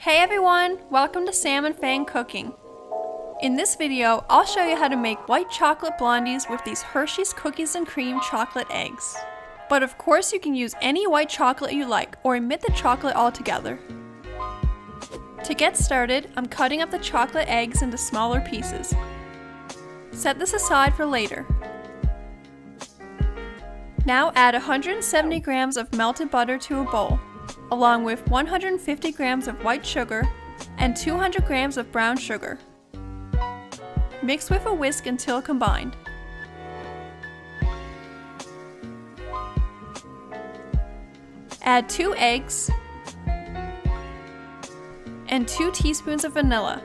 Hey everyone! Welcome to Sam and Feng Cooking. In this video, I'll show you how to make white chocolate blondies with these Hershey's cookies and cream chocolate eggs. But of course you can use any white chocolate you like, or omit the chocolate altogether. To get started, I'm cutting up the chocolate eggs into smaller pieces. Set this aside for later. Now add 170 grams of melted butter to a bowl, along with 150 grams of white sugar and 200 grams of brown sugar. Mix with a whisk until combined. Add 2 eggs and 2 teaspoons of vanilla.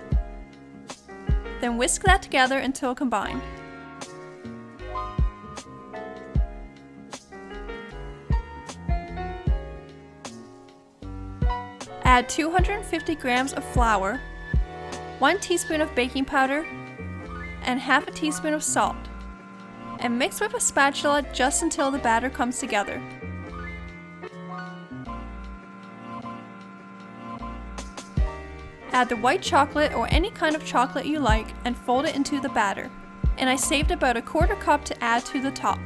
Then whisk that together until combined. Add 250 grams of flour, 1 teaspoon of baking powder, and half a teaspoon of salt, and mix with a spatula just until the batter comes together. Add the white chocolate or any kind of chocolate you like and fold it into the batter, and I saved about a quarter cup to add to the top.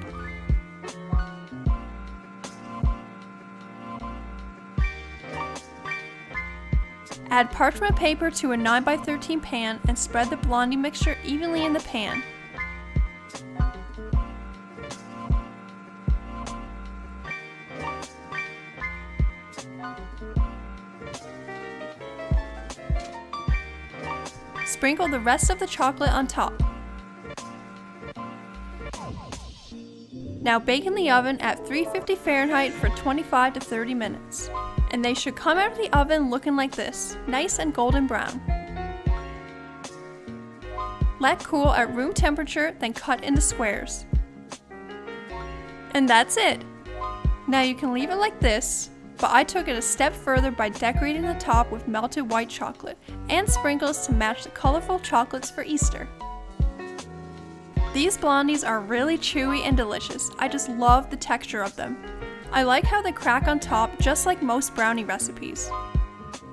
Add parchment paper to a 9x13 pan and spread the blondie mixture evenly in the pan. Sprinkle the rest of the chocolate on top. Now bake in the oven at 350 Fahrenheit for 25 to 30 minutes. And they should come out of the oven looking like this, nice and golden brown. Let cool at room temperature, then cut into squares. And that's it! Now you can leave it like this, but I took it a step further by decorating the top with melted white chocolate and sprinkles to match the colorful chocolates for Easter. These blondies are really chewy and delicious. I just love the texture of them. I like how they crack on top just like most brownie recipes.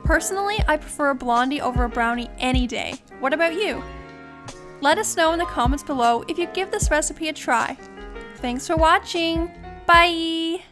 Personally, I prefer a blondie over a brownie any day. What about you? Let us know in the comments below if you give this recipe a try. Thanks for watching! Bye!